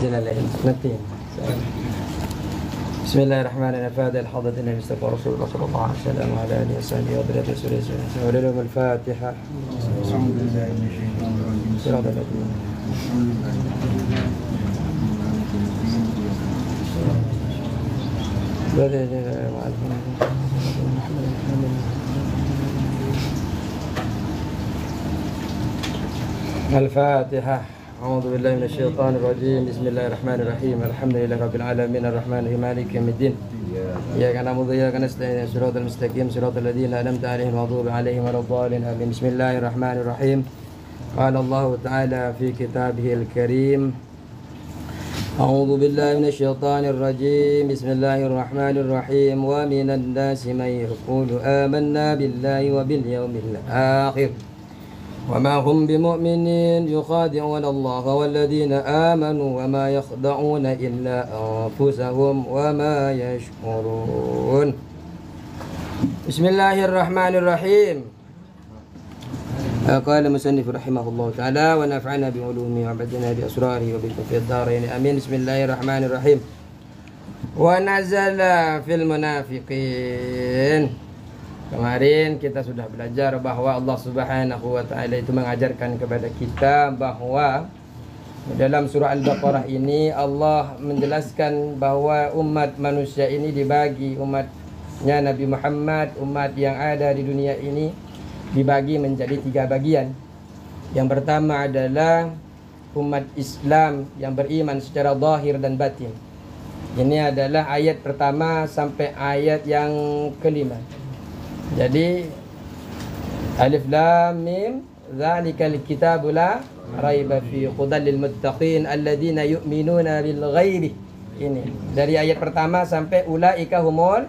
جلالين اثنتين. بسم الله الرحمن الرحيم. فهذا الحضرة النبي مصطفى رسول الله صلى الله عليه وسلم وعلى آله وصحبه وذريته رسول الله ولهم الفاتحة. أعوذ بالله من الشيطان الرجيم. صراط الذين الفاتحة. أعوذ بالله من الشيطان الرجيم. بسم الله الرحمن الرحيم. الحمد لله رب العالمين الرحمن الرحيم مالك يوم الدين. إياك نعبد وإياك نستعين صراط المستقيم صراط الذين أنعمت عليهم المغضوب عليهم ولا الضالين آمين. بسم الله الرحمن الرحيم. قال الله تعالى في كتابه الكريم: أعوذ بالله من الشيطان الرجيم. بسم الله الرحمن الرحيم. ومن الناس من يقول آمنا بالله وباليوم الآخر وما هم بمؤمنين يخادعون الله والذين آمنوا وما يخدعون إلا أنفسهم وما يشعرون. بسم الله الرحمن الرحيم. قال المصنف رحمه الله تعالى: ونفعنا بعلومه وعبدنا بأسراره وبكم في الدارين آمين. بسم الله الرحمن الرحيم. ونزل في المنافقين. Kemarin kita sudah belajar bahwa Allah Subhanahu wa Ta'ala itu mengajarkan kepada kita bahwa dalam surah Al-Baqarah ini Allah menjelaskan bahwa umat manusia ini dibagi, umatnya Nabi Muhammad, umat yang ada di dunia ini dibagi menjadi 3 bagian. Yang pertama adalah umat Islam yang beriman secara zahir dan batin. Ini adalah ayat pertama sampai ayat yang kelima. Jadi Alif Lam Mim Dzalikal kitabu la raiba fi hudal lil muttaqin alladzina yu'minuna bil ghaibi. Ini dari ayat pertama sampai ulaika humul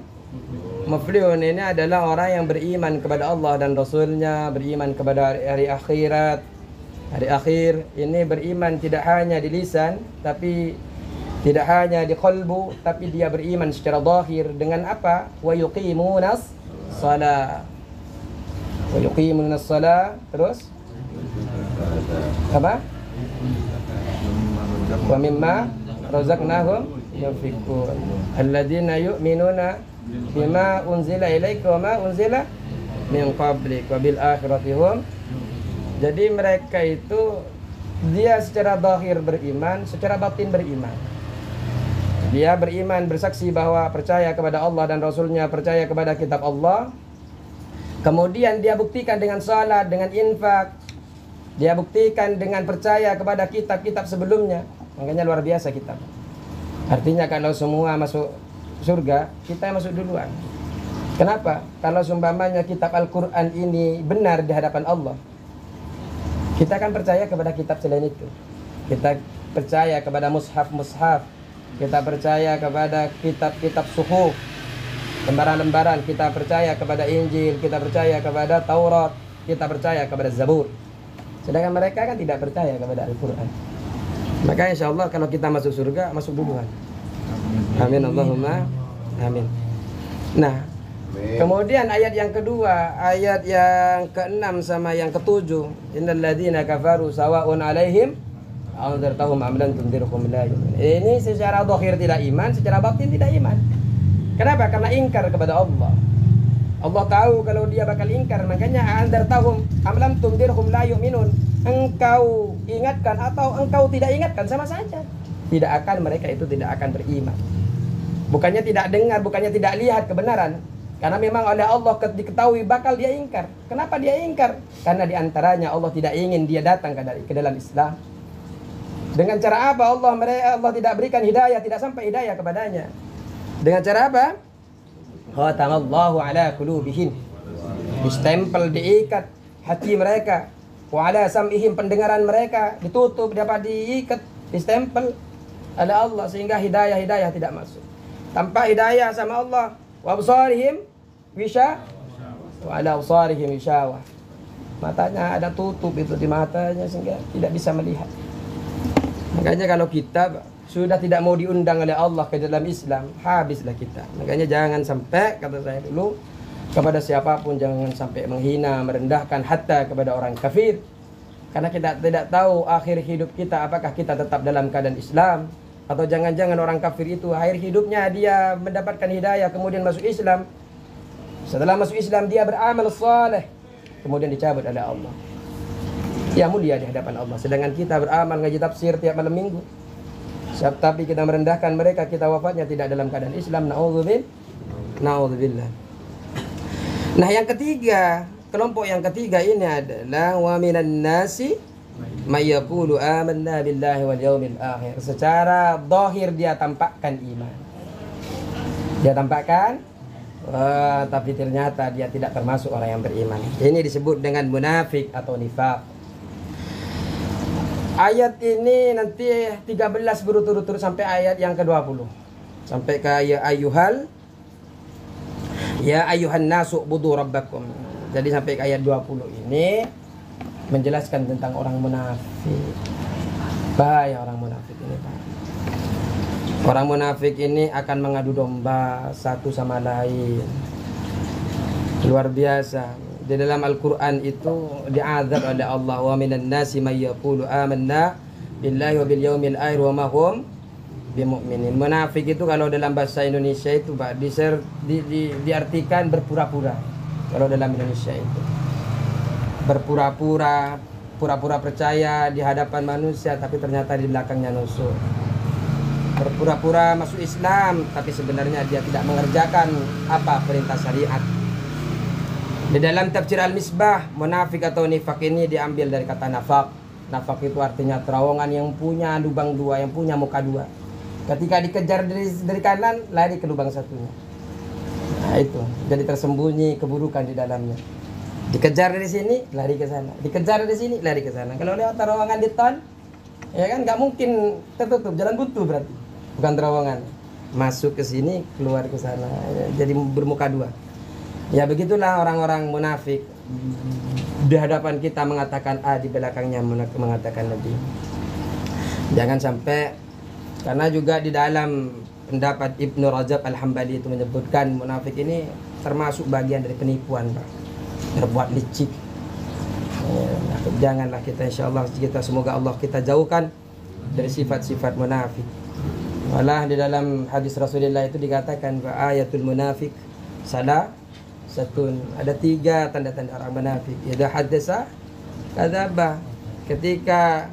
muflihun. Ini adalah orang yang beriman kepada Allah dan Rasulnya, beriman kepada hari akhirat, hari akhir. Ini beriman tidak hanya di lisan, tapi tidak hanya di qalbu, tapi dia beriman secara zahir dengan apa? Wa yuqimunas salat. Wa yuqimunas salat. Terus apa? Wa mimma razaqnahum yunfiqun. Alladzina yu'minuna bima unzila ilaika wa ma unzila min qablik wa bil akhirati hum. Jadi mereka itu dia secara zahir beriman, secara batin beriman. Dia beriman, bersaksi bahwa percaya kepada Allah dan Rasulnya, percaya kepada kitab Allah. Kemudian dia buktikan dengan salat, dengan infak. Dia buktikan dengan percaya kepada kitab-kitab sebelumnya. Makanya luar biasa kitab. Artinya kalau semua masuk surga, kita masuk duluan. Kenapa? Kalau seumpamanya kitab Al-Quran ini benar di hadapan Allah, kita akan percaya kepada kitab selain itu. Kita percaya kepada mushaf-mushaf. Kita percaya kepada kitab-kitab suhuf, lembaran-lembaran. Kita percaya kepada Injil, kita percaya kepada Taurat, kita percaya kepada Zabur. Sedangkan mereka kan tidak percaya kepada Al-Quran. Maka insya Allah kalau kita masuk surga, masuk duluan. Amin Allahumma amin. Nah, kemudian ayat yang kedua, ayat yang ke-6 sama yang ke-7. Innal ladzina kafaru sawa'un 'alaihim anzartahum am lam tunzirhum la yu'minun. Ini secara zahir tidak iman, secara batin tidak iman. Kenapa? Karena ingkar kepada Allah. Allah tahu kalau dia bakal ingkar, makanya anzartahum am lam tunzirhum la yu'minun. Engkau ingatkan atau engkau tidak ingatkan sama saja. Tidak akan, mereka itu tidak akan beriman. Bukannya tidak dengar, bukannya tidak lihat kebenaran. Karena memang oleh Allah diketahui bakal dia ingkar. Kenapa dia ingkar? Karena diantaranya Allah tidak ingin dia datang ke dalam Islam. Dengan cara apa Allah tidak berikan hidayah, tidak sampai hidayah kepadanya? Dengan cara apa? Khatamallahu ala qulubihim. Distempel, diikat hati mereka. Wa ala sam'ihim, pendengaran mereka ditutup, dapat diikat, distempel oleh Allah sehingga hidayah tidak masuk. Tanpa hidayah sama Allah. Wa absarihim wisha wa ala absarihim wishawa. Matanya ada tutup itu di matanya sehingga tidak bisa melihat. Makanya kalau kita sudah tidak mau diundang oleh Allah ke dalam Islam, habislah kita. Makanya jangan sampai, kata saya dulu, kepada siapapun jangan sampai menghina, merendahkan hatta kepada orang kafir. Karena kita tidak tahu akhir hidup kita apakah kita tetap dalam keadaan Islam Atau jangan-jangan orang kafir itu akhir hidupnya dia mendapatkan hidayah kemudian masuk Islam. Setelah masuk Islam dia beramal saleh, kemudian dicabut oleh Allah. Ya mulia di hadapan Allah. Sedangkan kita beramal ngaji tafsir tiap malam minggu. Tapi kita merendahkan mereka, kita wafatnya tidak dalam keadaan Islam. Na'udzubillah. Nah, yang ketiga, kelompok yang ketiga ini adalah wa minan nasi may yaqulu amanna billahi wal yaumil akhir. Secara zahir dia tampakkan iman. Dia tampakkan tapi ternyata dia tidak termasuk orang yang beriman. Ini disebut dengan munafik atau nifaq. Ayat ini nanti 13 berturut-turut sampai ayat yang ke-20. Sampai ke ya ayuhan nasu budu rabbakum. Jadi sampai ke ayat 20 ini menjelaskan tentang orang munafik. Bahaya orang munafik ini, Pak. Orang munafik ini akan mengadu domba satu sama lain. Luar biasa. Di dalam Al-Quran itu diazab oleh Allah, wa minan nasi may yaqulu amanna billahi wa bil yaumil akhir wa ma hum bimu'minin. Munafik itu kalau dalam bahasa Indonesia itu Pak diartikan berpura-pura. Kalau dalam Indonesia itu berpura-pura, pura-pura percaya di hadapan manusia tapi ternyata di belakangnya nusuk. Berpura-pura masuk Islam tapi sebenarnya dia tidak mengerjakan apa perintah syariat. Di dalam tafsir Al-Misbah, munafik atau nifak ini diambil dari kata nafak. Nafak itu artinya terowongan yang punya lubang dua, yang punya muka dua. Ketika dikejar dari kanan, lari ke lubang satunya. Nah itu, jadi tersembunyi keburukan di dalamnya. Dikejar dari sini, lari ke sana. Dikejar dari sini, lari ke sana. Kalau lewat terowongan di tol, ya kan nggak mungkin tertutup, jalan buntu berarti. Bukan terowongan. Masuk ke sini, keluar ke sana. Jadi bermuka dua. Ya begitulah orang-orang munafik. Di hadapan kita mengatakan A, di belakangnya mengatakan lebih. Jangan sampai, karena juga di dalam pendapat Ibnu Rajab Al-Hambali itu menyebutkan munafik ini termasuk bagian dari penipuan, Pak. Berbuat licik. Janganlah kita, insyaallah kita semoga Allah kita jauhkan dari sifat-sifat munafik. Malah di dalam hadis Rasulullah itu dikatakan ayatul munafik ada 3 tanda-tanda orang munafik. Idza haddasa kadzaba, ketika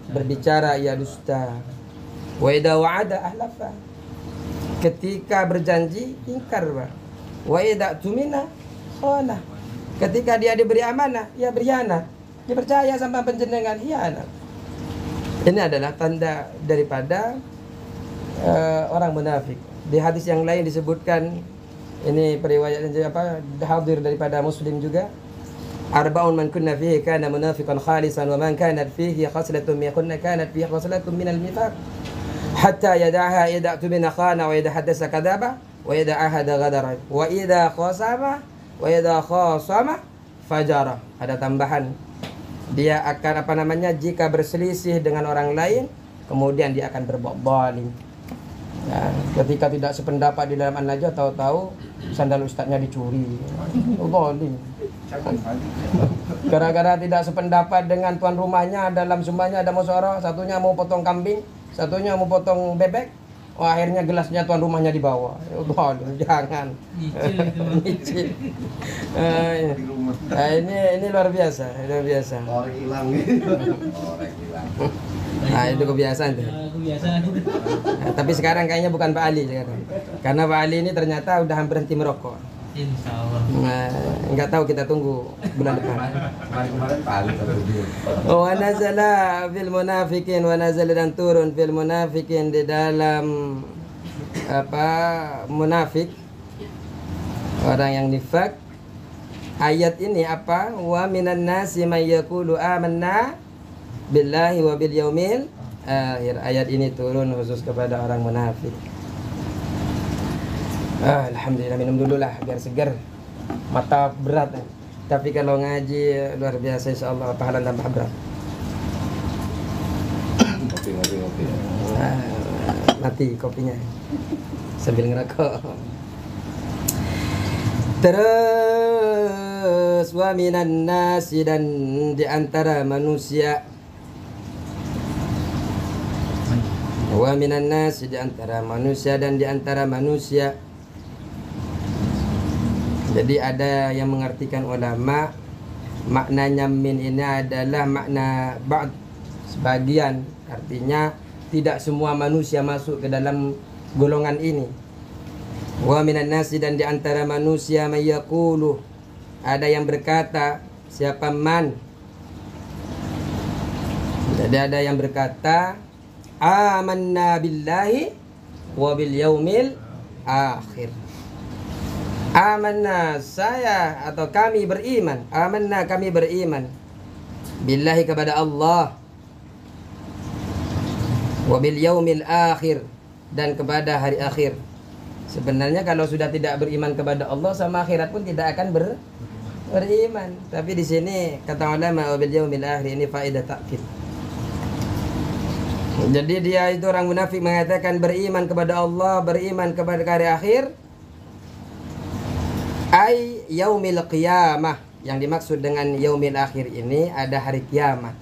berbicara ia dusta. Wa idza wa'ada ahlafa, ketika berjanji ingkar. Wa idza tumina khana, ketika dia diberi amanah ia berkhianat. Dipercaya sama penjenengan khianat. Ini adalah tanda daripada orang munafik. Di hadis yang lain disebutkan, ini periwayat hadir daripada Muslim juga. Arba'un man kunna fihi kana munafiqan khalisan wa man kanat fihi khaslatun min kunna kanat fihi khaslatun min al-nifaq hatta yada'aha idza tumina khana wa idza hadatsa kadzaba wa idza ahada ghadara wa idza khasama fajara. Ada tambahan, dia akan jika berselisih dengan orang lain kemudian dia akan berbuat zalim. Nah, ketika tidak sependapat di dalam An-Najah, tahu-tahu sandal ustadznya dicuri. Zalim. Gara-gara tidak sependapat dengan tuan rumahnya, dalam sumbahnya ada musyawarah, satunya mau potong kambing, satunya mau potong bebek. Oh, akhirnya gelasnya tuan rumahnya dibawa. Zalim, jangan. Nyicil. Nah, ini luar biasa, luar biasa. Orang hilang. Nah, itu kebiasaan tuh. Nah, tapi sekarang kayaknya bukan Pak Ali sekarang. Karena Pak Ali ini ternyata udah hampir berhenti merokok. Insyaallah. Nah, nggak tahu, kita tunggu bulan depan. Kemarin Pak Ali Wa nazala fil munafiqin, wa nazala dan turun fil munafiqin, di dalam munafik, orang yang nifak. Ayat ini apa? Wa minan nasi may yaqulu amanna billahi wa bil yaumil akhir. Ayat ini turun khusus kepada orang munafik. Alhamdulillah, minum dulu lah biar segar. Mata berat. Tapi kalau ngaji luar biasa, insyaallah pahala tambah berat. Kopi. Mati kopinya sambil ngerokok. Terus wa minan nasi, dan di antara manusia. Wa minan nas, di antara manusia dan di antara manusia. Jadi ada yang mengartikan ulama, maknanya min ini adalah makna ba'd, sebagian, artinya tidak semua manusia masuk ke dalam golongan ini. Wa minan nasi, dan di antara manusia may yaqulu, ada yang berkata, siapa man? Jadi ada yang berkata, amanna billahi wa bil yaumil akhir. Amanna, saya atau kami beriman. Amanna, kami beriman. Billahi, kepada Allah. Wa bil yaumil akhir, dan kepada hari akhir. Sebenarnya kalau sudah tidak beriman kepada Allah, sama akhirat pun tidak akan beriman. Tapi di sini kata ulama wa bil yaumil akhir, ini faedah takkid. Jadi dia itu orang munafik mengatakan beriman kepada Allah, beriman kepada hari akhir. Ay yaumil qiyamah, yang dimaksud dengan yaumil akhir ini ada hari kiamat.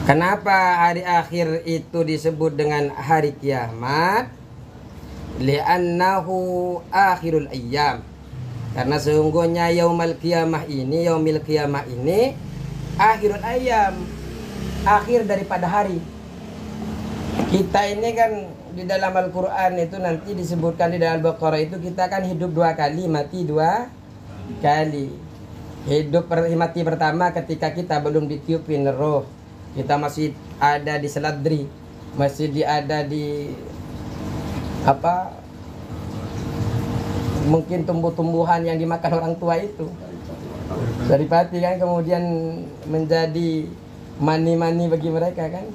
Kenapa hari akhir itu disebut dengan hari kiamat? Li'annahu akhirul ayyam. Karena sesungguhnya yaumil qiyamah ini akhirul ayyam, akhir daripada hari. Kita ini kan di dalam Al-Quran itu nanti disebutkan di dalam Al-Baqarah itu kita kan hidup 2 kali, mati 2 kali. Mati pertama ketika kita belum ditiupin roh, kita masih ada di seladri, masih ada di mungkin tumbuh-tumbuhan yang dimakan orang tua itu. Dari pati kan kemudian menjadi mani-mani bagi mereka kan,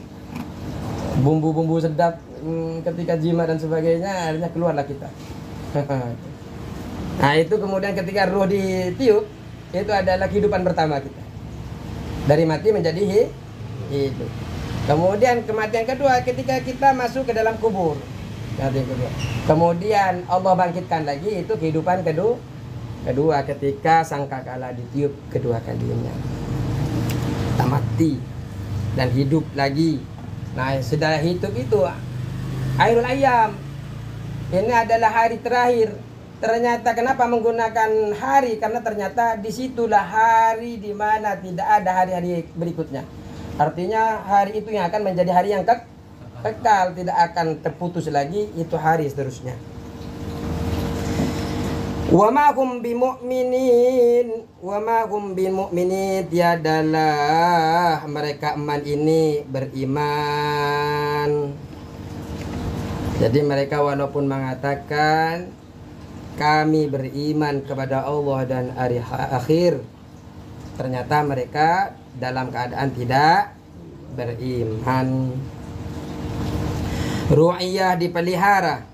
bumbu-bumbu sedap ketika jima dan sebagainya, akhirnya keluarlah kita. Nah itu kemudian ketika roh ditiup, itu adalah kehidupan pertama kita, dari mati menjadi hidup. Kemudian kematian kedua ketika kita masuk ke dalam kubur. Kemudian Allah bangkitkan lagi, itu kehidupan kedua ketika sangkakala ditiup kedua kalinya. Kita mati dan hidup lagi. Nah sudah hidup itu akhirul ayyam, ini adalah hari terakhir. Ternyata kenapa menggunakan hari? Karena ternyata disitulah hari di mana tidak ada hari-hari berikutnya. Artinya hari itu yang akan menjadi hari yang kekal, tidak akan terputus lagi, itu hari seterusnya. Wa ma hum bimu'minin, wa ma hum bimu'minin, tiadalah mereka eman ini beriman. Jadi mereka walaupun mengatakan kami beriman kepada Allah dan hari akhir, ternyata mereka dalam keadaan tidak beriman. Ru'iyah dipelihara.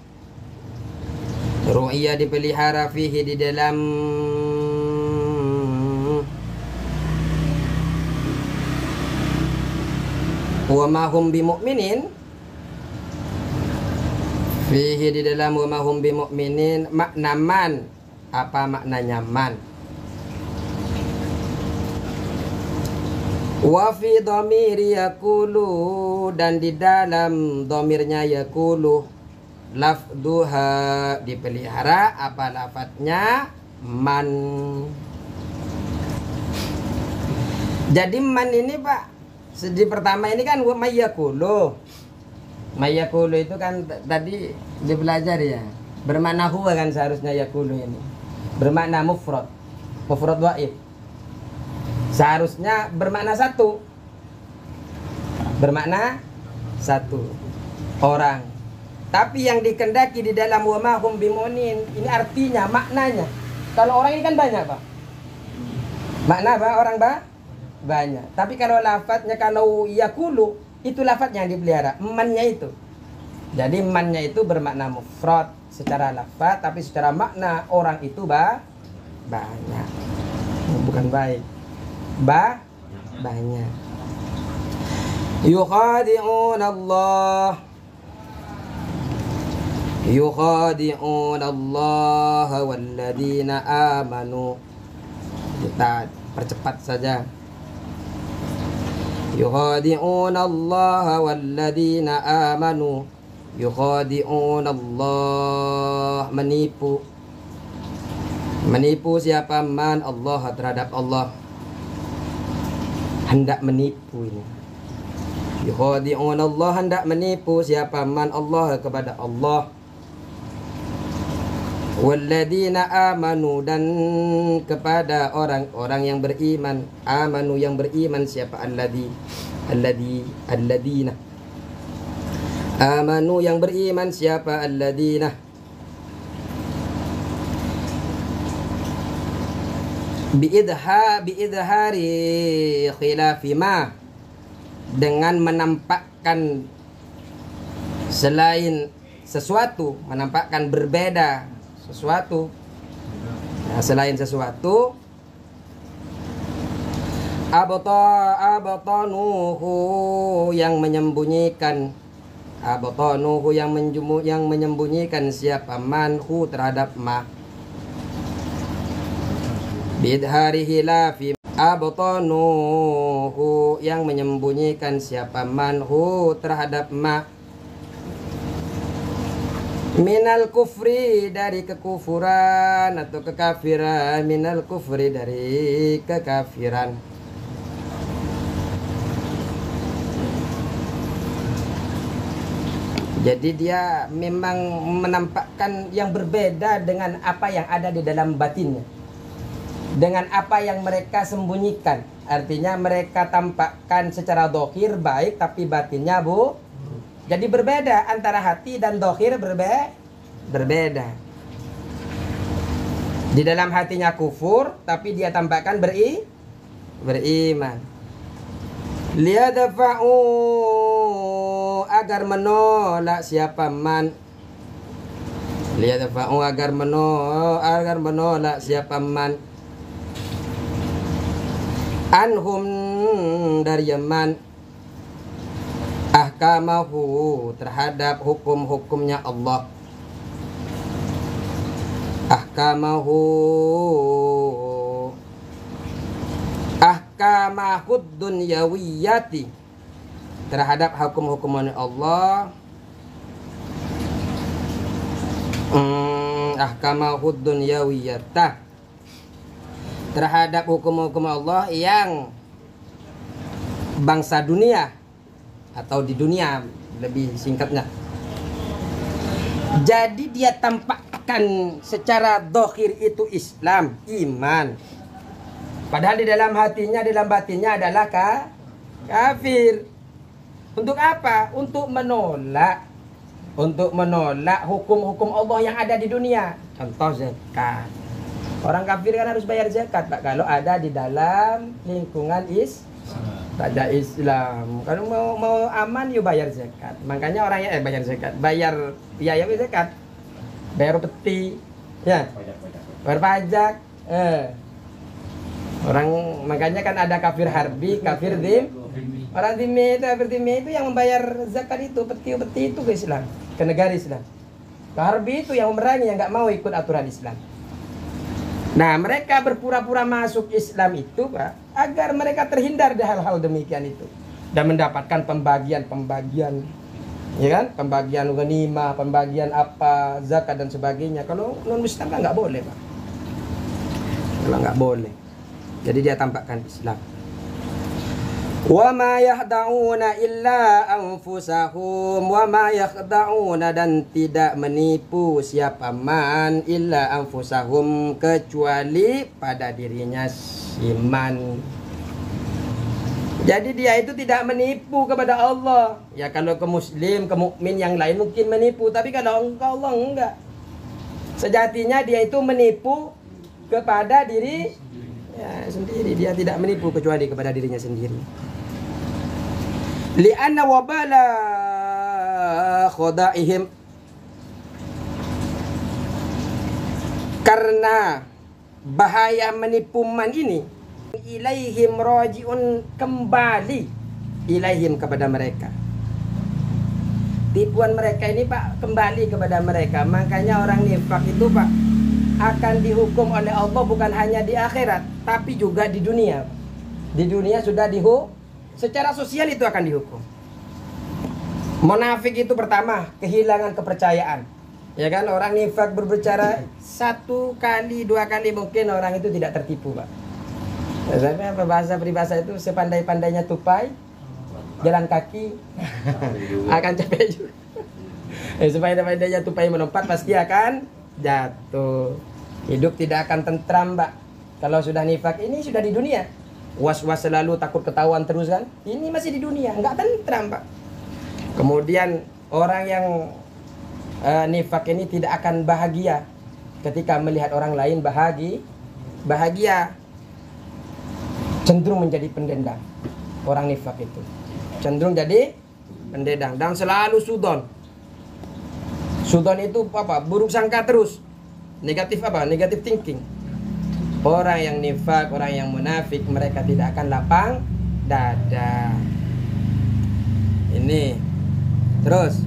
Ru'iyah dipelihara fihi, di dalam wa ma hum bimu'minin, fihi di dalam wa ma hum bimu'minin, makna man. Apa maknanya man? Wa fi dhamiri yaqulu, dan di dalam dhamirnya yaqulu, lafduha dipelihara, apa lafadznya? Man. Jadi man ini Pak, di pertama ini kan mayyakulu. Mayyakulu itu kan tadi dipelajari ya, bermakna huwa kan seharusnya yakulu ini. Bermakna mufrad dhaif. Seharusnya bermakna satu. Bermakna satu orang. Tapi yang dikendaki di dalam wa ma hum bimu'minin ini artinya, maknanya. Kalau orang ini kan banyak, Pak. Makna apa? Orang banyak. Tapi kalau lafadznya, kalau yakulu, itu lafadznya yang dipelihara, mannya itu. Jadi mannya itu bermakna mufrad secara lafadz, tapi secara makna orang itu banyak. Bukan baik. Banyak. Yukhadi'un Allah. Yukhadi'un Allah walladzina amanu. Kita percepat saja. Yukhadi'una Allah walladzina amanu. Yukhadi'una Allah, menipu. Menipu siapa? Man Allah, terhadap Allah. Hendak menipu ini. Yukhadi'una Allah, hendak menipu siapa? Man Allah, kepada Allah. Walladzina amanu, dan kepada orang-orang yang beriman. Amanu, yang beriman siapa? Alladzina amanu, yang beriman siapa? Alladzina biidhari khilafi ma, dengan menampakkan selain sesuatu, menampakkan berbeda sesuatu, nah, selain sesuatu. Abtanuhu, yang menyembunyikan. Abtanuhu, yang menyembunyikan siapa? Manhu, terhadap ma. Bidhari hilafi. Abtanuhu, yang menyembunyikan siapa? Manhu, terhadap ma. Minal kufri, dari kekufuran atau kekafiran. Minal kufri, dari kekafiran. Jadi dia memang menampakkan yang berbeda dengan apa yang ada di dalam batinnya, dengan apa yang mereka sembunyikan. Artinya mereka tampakkan secara dohir baik, tapi batinnya jadi berbeda. Antara hati dan dohir berbeda. Di dalam hatinya kufur, tapi dia tampakkan beriman. Liyadfa'u, agar menolak siapa? Man. Liyadfa'u, agar menolak siapa? Man. Anhum, dari man. Ahkamahu, terhadap hukum-hukumnya Allah. Ahkamahu, ahkamahud dunyawiyati, terhadap hukum-hukumnya Allah. Ahkamahud dunyawiyata, terhadap hukum-hukum Allah yang bangsa dunia atau di dunia, lebih singkatnya. Jadi dia tampakkan secara dohir itu Islam, iman, padahal di dalam hatinya, di dalam batinnya adalah kafir. Untuk apa? Untuk menolak hukum-hukum Allah yang ada di dunia. Contoh zakat. Orang kafir kan harus bayar zakat, Pak, kalau ada di dalam lingkungan pada Islam. Kalau mau aman, yuk bayar zakat. Makanya orangnya bayar zakat, bayar biaya zakat, bayar peti, ya, bayar pajak. Orang, makanya kan ada kafir harbi, kafir dim. Orang dhimmi itu, kafir dhimmi itu yang membayar zakat itu, peti itu ke Islam, ke negara Islam. Harbi itu yang memerangi, yang nggak mau ikut aturan Islam. Nah, mereka berpura-pura masuk Islam itu, Pak, agar mereka terhindar dari hal-hal demikian itu dan mendapatkan pembagian, ya kan? Pembagian ghanimah, pembagian apa, zakat dan sebagainya. Kalau non-Muslim kan nggak boleh, Pak. Kalau nggak boleh. Jadi dia tampakkan Islam. Wa ma yahda'una illa anfusahum, wa ma yahda'una, dan tidak menipu siapa man illa anfusahum, kecuali pada dirinya si man. Jadi dia itu tidak menipu kepada Allah. Ya kalau ke muslim, ke mukmin yang lain mungkin menipu, tapi kalau ke Allah enggak. Sejatinya dia itu menipu kepada diri sendiri. Dia tidak menipu kecuali kepada dirinya sendiri. Li'anna wabala khoda'ihim, karena bahaya menipu man ini, ilaihim raji'un, kembali ilaihim, kepada mereka. Tipuan mereka ini, Pak, kembali kepada mereka. Makanya orang nifak itu, Pak, akan dihukum oleh Allah bukan hanya di akhirat, tapi juga di dunia. Di dunia sudah secara sosial itu akan dihukum. Munafik itu pertama, kehilangan kepercayaan. Ya kan, orang nifak berbicara 1 kali, 2 kali mungkin orang itu tidak tertipu, Pak. Tapi apa bahasa peribahasa itu, sepandai-pandainya tupai, jalan kaki akan capek juga. Sepandai-pandainya tupai melompat pasti akan jatuh. Hidup tidak akan tentram, Pak. Kalau sudah nifak ini sudah di dunia. Was-was selalu, takut ketahuan terus kan. Ini masih di dunia, nggak tentram, Pak. Kemudian orang yang nifak ini tidak akan bahagia ketika melihat orang lain bahagia. Cenderung menjadi pendendam. Orang nifak itu cenderung jadi pendendam dan selalu sudon. Sudon itu apa? Buruk sangka terus. Negatif apa? Negatif thinking. Orang yang nifak, orang yang munafik, mereka tidak akan lapang dada. Ini terus,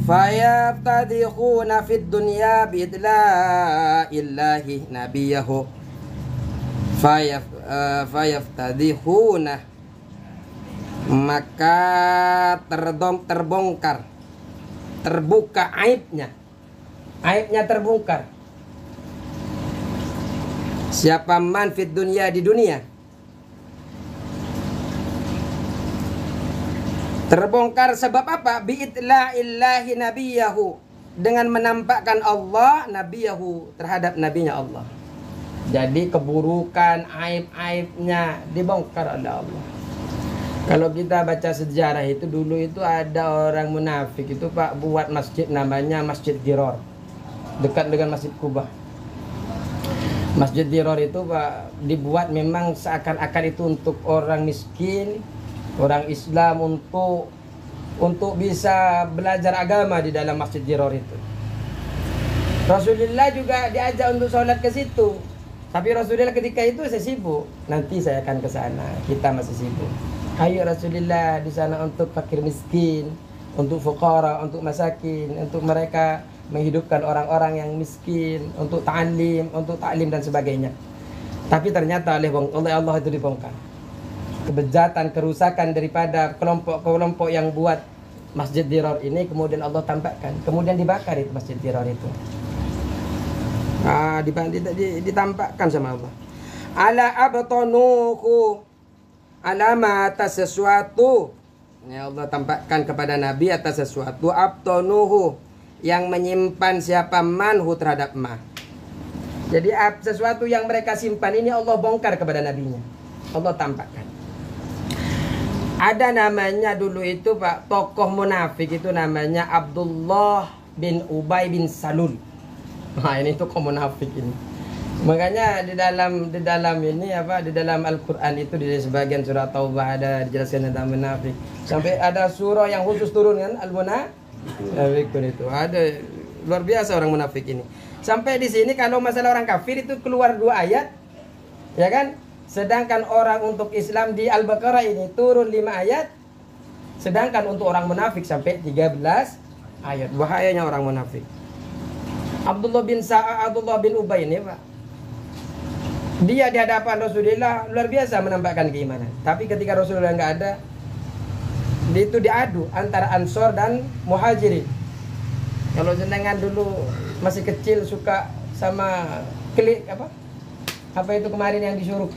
fayaftadikhuna fid dunya biidla'illahi nabiyahu. Fayaftadihuna, maka terbongkar, terbuka aibnya terbongkar. Siapa man fid dunya, di dunia, terbongkar sebab apa? Bi'itla'illahi nabiyahu, dengan menampakkan Allah nabiyahu, terhadap nabinya Allah. Jadi keburukan, aib-aibnya dibongkar oleh Allah. Kalau kita baca sejarah itu, dulu itu ada orang munafik itu, Pak, buat masjid namanya Masjid Diror, dekat dengan Masjid Kubah. Masjid Diror itu, Pak, dibuat memang seakan-akan itu untuk orang miskin, orang Islam, untuk bisa belajar agama di dalam Masjid Diror itu. Rasulullah juga diajak untuk sholat ke situ. Tapi Rasulullah ketika itu saya sibuk. Nanti saya akan ke sana. Kita masih sibuk. Ayo Rasulullah di sana untuk fakir miskin, untuk fuqara, untuk masakin, untuk mereka menghidupkan orang-orang yang miskin, untuk taklim dan sebagainya. Tapi ternyata oleh Allah itu dibongkar. Kebejatan, kerusakan daripada kelompok-kelompok yang buat Masjid Diror ini kemudian Allah tampakkan. Kemudian dibakar itu Masjid Diror itu. Ditampakkan sama Allah. Ala abtanuhu, alama atas sesuatu. Ya, Allah tampakkan kepada Nabi atas sesuatu. Abtanuhu, yang menyimpan siapa manhu terhadap ma. Jadi sesuatu yang mereka simpan ini Allah bongkar kepada nabinya. Allah tampakkan. Ada namanya dulu itu, Pak, tokoh munafik itu namanya Abdullah bin Ubay bin Salul. Nah, ini tokoh munafik ini. Makanya di dalam ini apa, di dalam Al-Qur'an itu di sebagian surah Taubah ada dijelaskan tentang munafik. Sampai ada surah yang khusus turun kan, Al-Munafiqun itu. Ada luar biasa orang munafik ini. Sampai di sini kalau masalah orang kafir itu keluar 2 ayat. Ya kan? Sedangkan orang untuk Islam di Al-Baqarah ini turun 5 ayat. Sedangkan untuk orang munafik sampai 13 ayat. Bahayanya orang munafik. Abdullah bin Ubay ini, Pak, dia di hadapan Rasulullah luar biasa menampakkan keimanan. Tapi ketika Rasulullah nggak ada, itu diadu antara Ansor dan Muhajirin. Kalau jenengan dulu masih kecil suka sama klik apa itu kemarin yang disuruh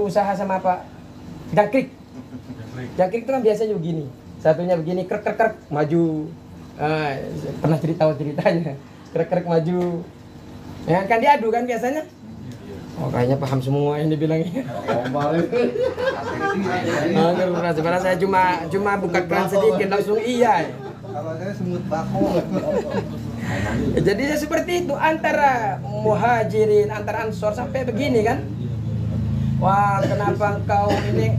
usaha sama apa? Jangkrik. Jangkrik itu kan biasanya begini. Satunya begini, krek maju. Pernah ceritanya. Krek maju. Ya kan diadu kan biasanya. Oh, kayaknya paham semua yang dibilangnya. Sebenarnya saya cuma buka keran sedikit langsung iya. Kalau saya semut baku. Jadi seperti itu antara Muhajirin, antara Ansor sampai begini kan. Wah, kenapa engkau ini?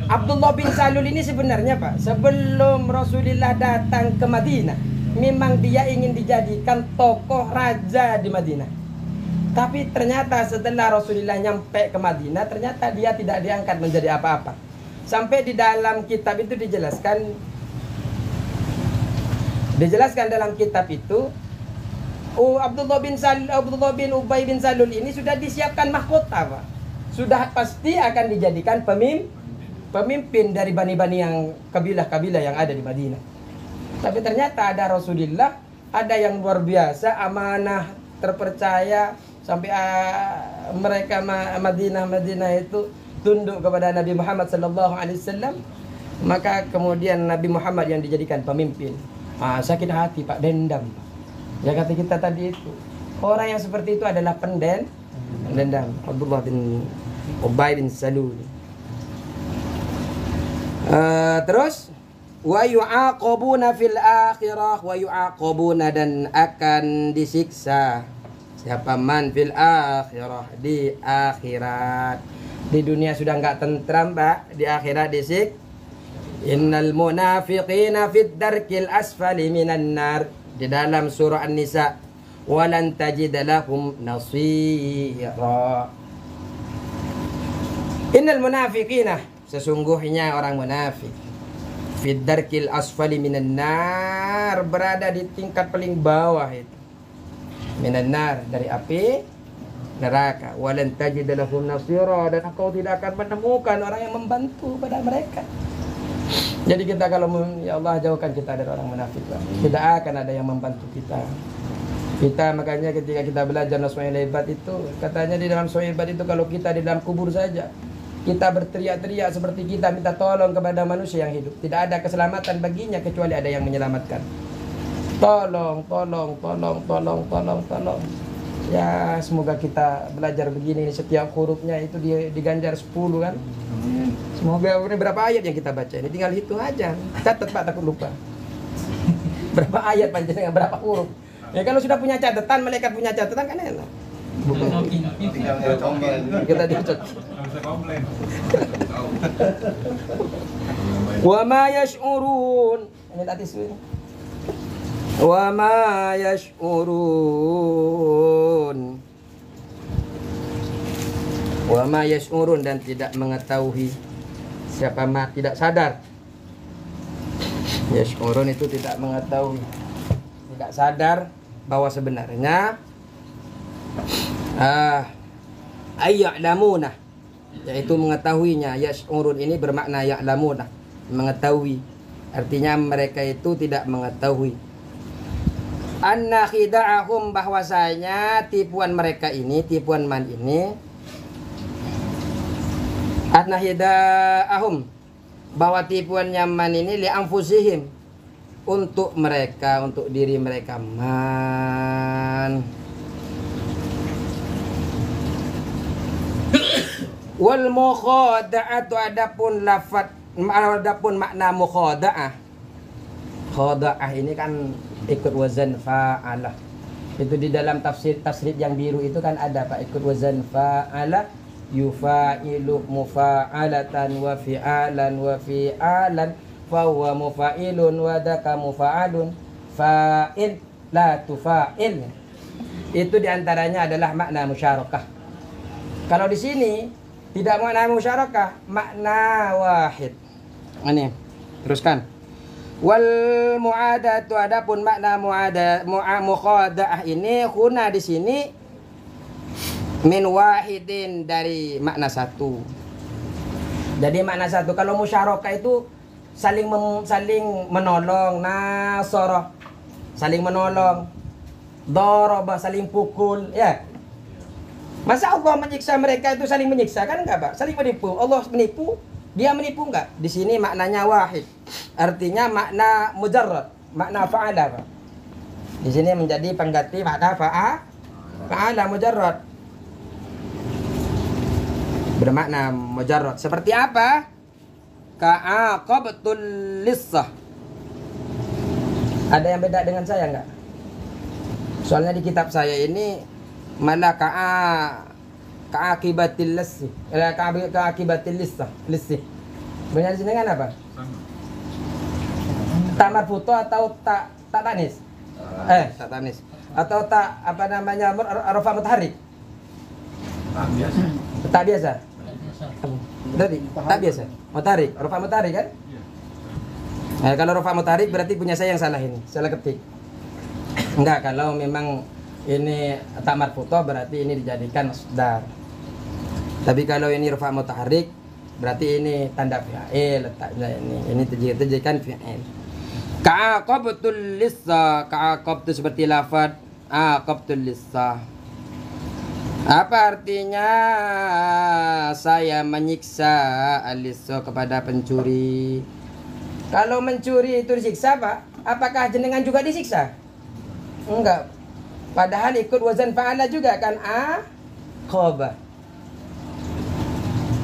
Abdullah bin Salul ini sebenarnya, Pak, sebelum Rasulullah datang ke Madinah, memang dia ingin dijadikan tokoh raja di Madinah. Tapi ternyata setelah Rasulullah nyampe ke Madinah, ternyata dia tidak diangkat menjadi apa-apa. Sampai di dalam kitab itu dijelaskan dalam kitab itu, Abdullah bin Ubay bin Salul ini sudah disiapkan mahkota, Pak. sudah pasti akan dijadikan pemimpin dari bani-bani yang kabilah-kabilah yang ada di Madinah. Tapi ternyata ada Rasulullah, ada yang luar biasa, amanah, terpercaya, sampai mereka Madinah itu tunduk kepada Nabi Muhammad sallallahu alaihi wasallam. Maka kemudian Nabi Muhammad yang dijadikan pemimpin. Sakit hati Pak, dendam. Ya kata kita tadi itu, orang yang seperti itu adalah dendam. Abdullah bin Ubay bin Salul. Terus wa yu'aqabuna fil akhirah, wa yu'aqabuna, dan akan disiksa siapa man fil akhirah, di akhirat. Di dunia sudah enggak tentram Pak, di akhirat disik. Innal munafiqina fid darkil asfali minan nar, di dalam surah An-Nisa, walan tajid lahum nasira. Innal munafiqina, sesungguhnya orang munafik, fid darkil asfali minan nar, berada di tingkat paling bawah itu, minan nar, dari api neraka. Walan tajid lahum nasira, dan engkau tidak akan menemukan orang yang membantu pada mereka. Jadi kita kalau ya Allah jauhkan kita dari orang munafik, tidak akan ada yang membantu kita. Kita makanya ketika kita belajar Nasmaul Ibad itu, katanya di dalam Nasmaul Ibad itu, kalau kita di dalam kubur saja kita berteriak-teriak seperti kita minta tolong kepada manusia yang hidup, tidak ada keselamatan baginya kecuali ada yang menyelamatkan. Tolong. Ya semoga kita belajar begini, setiap hurufnya itu diganjar 10 kan. Semoga ini berapa ayat yang kita baca ini, tinggal hitung aja. Catat Pak, takut lupa. Berapa ayat panjangnya, berapa huruf. Ya kalau sudah punya catatan, malaikat punya catatan kan enak. Kita dicet. Wa ma yash'urun. Ini tadi sudah. Wa ma yash'urun. Wa ma yash'urun, dan tidak mengetahui. Siapa ma tidak sadar. Yash'urun itu tidak mengetahui, tidak sadar bahwa sebenarnya ayya'lamuna, yaitu mengetahuinya. Yash'urun ini bermakna ya'lamuna, mengetahui. Artinya mereka itu tidak mengetahui. Anna khida'ahum, bahwasanya tipuan mereka ini, tipuan man ini, anna khida'ahum, bahwa tipuannya man ini li anfusihim, untuk mereka, untuk diri mereka. Man wal mukhada'atu, adapun lafaz, adapun makna mukhada'ah. Khada'ah ini kan ikut wazan fa'alah. Itu di dalam tafsir yang biru itu kan ada Pak, ikut wazan fa'alah, yufa'ilu mufa'alatan wa fi'alan wa fi'alan fa huwa mufa'ilun wa daka mufa'alun fa'il la tufa'il. Itu diantaranya adalah makna musyarakah. Kalau di sini tidak makna musyarakah, makna wahid. Ini teruskan. Wal mu'adatu, adapun makna mukhada'ah ini kuna di sini min wahidin, dari makna satu. Jadi makna satu. Kalau musyarakah itu saling menolong, nasara saling menolong, daraba saling pukul, ya. Masa Allah menyiksa mereka itu saling menyiksa, kan enggak Pak? Saling menipu. Allah menipu, dia menipu enggak? Di sini maknanya wahid. Artinya makna mujarrad, makna fa'ala Pak. Di sini menjadi pengganti makna fa'ala mujarrad. Bermakna mujarrad. Seperti apa? Ka'aqabatul lissah. Ada yang beda dengan saya enggak? Soalnya di kitab saya ini malah ka'akibatil lissi. Ka'akibatil lissah. Benar di sini kan apa? Tak marfuto atau tak tanis? Tak tanis. Atau tak apa namanya, rafa mutaharrik? Tak biasa. Tadi tak biasa. Mutaharrik, rafa mutaharrik kan? Kalau rafa mutaharrik berarti punya saya yang salah ini, salah ketik. Enggak, kalau memang ini tak marfuto berarti ini dijadikan masdar. Tapi kalau ini rafa mutaharrik berarti ini tanda fi'il letaknya ini terjadikan fi'il. Ka'aqabtul lissa, ka'aqab itu seperti lafaz aqabtul lissa. Apa artinya saya menyiksa al-lissa kepada pencuri? Kalau mencuri itu disiksa, Pak, apakah jenengan juga disiksa? Enggak. Padahal ikut wazan fa'ala juga kan aqaba.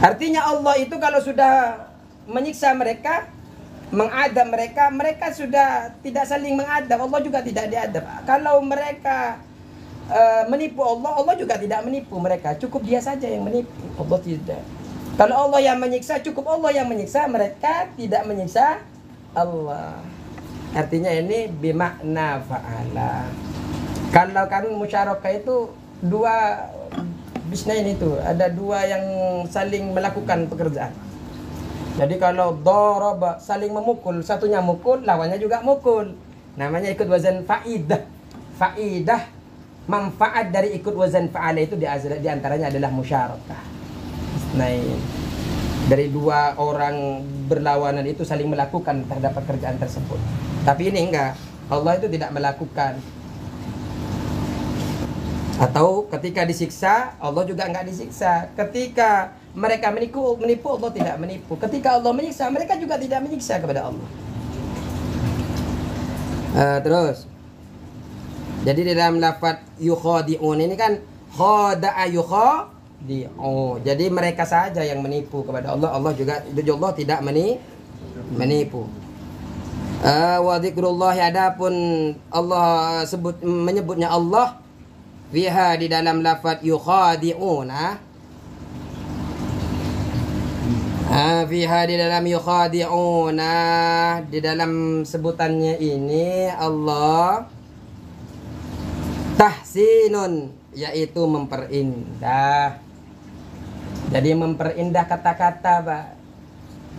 Artinya Allah itu kalau sudah menyiksa mereka, mengadab mereka, mereka sudah tidak saling mengadab, Allah juga tidak diadab. Kalau mereka menipu Allah, Allah juga tidak menipu mereka. Cukup dia saja yang menipu, Allah tidak. Kalau Allah yang menyiksa, cukup Allah yang menyiksa, mereka tidak menyiksa Allah. Artinya ini bimakna fa'ala. Kalau kan musyarakah itu dua bisnis ini tuh, ada dua yang saling melakukan pekerjaan. Jadi kalau daraba saling memukul, satunya mukul, lawannya juga mukul. Namanya ikut wazan faidah. Faidah manfaat dari ikut wazan fa'ala itu di antaranya adalah musyarakah. Nah, dari dua orang berlawanan itu saling melakukan terhadap pekerjaan tersebut. Tapi ini enggak, Allah itu tidak melakukan. Atau ketika disiksa, Allah juga enggak disiksa. Ketika mereka menipu Allah tidak menipu. Ketika Allah menyiksa, mereka juga tidak menyiksa kepada Allah. Terus, jadi di dalam lafaz yukhadi'un ini kan khada'a yukhadi'u. Jadi mereka saja yang menipu kepada Allah. Allah tidak menipu. Wa dzikrullah, adapun Allah menyebutnya Allah fiha di dalam lafaz yukhadi'una. Fiha di dalam yukhadi'una, di dalam sebutannya ini Allah tahsinun, yaitu memperindah. Jadi memperindah kata-kata, Pak.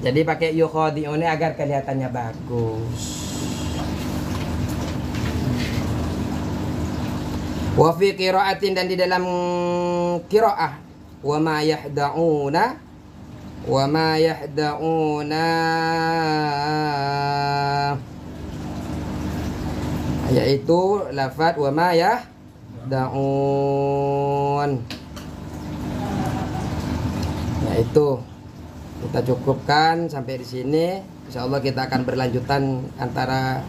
Jadi pakai yukhadi'un agar kelihatannya bagus. Wa fi qira'atin, dan di dalam qira'ah wa ma yahda'una yaitu lafaz wa ma yahda'un. Yaitu kita cukupkan sampai di sini. Insyaallah kita akan berlanjutan antara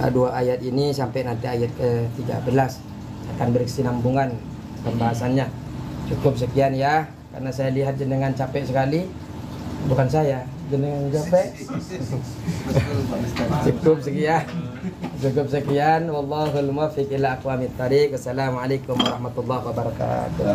dua ayat ini sampai nanti ayat ke-13. Akan berkesinambungan pembahasannya. Cukup sekian ya, karena saya lihat jenengan capek sekali. Bukan saya, jenengan capek. Cukup sekian. Wallahul muwaffiq ila aqwamit thariq. Assalamualaikum warahmatullahi wabarakatuh.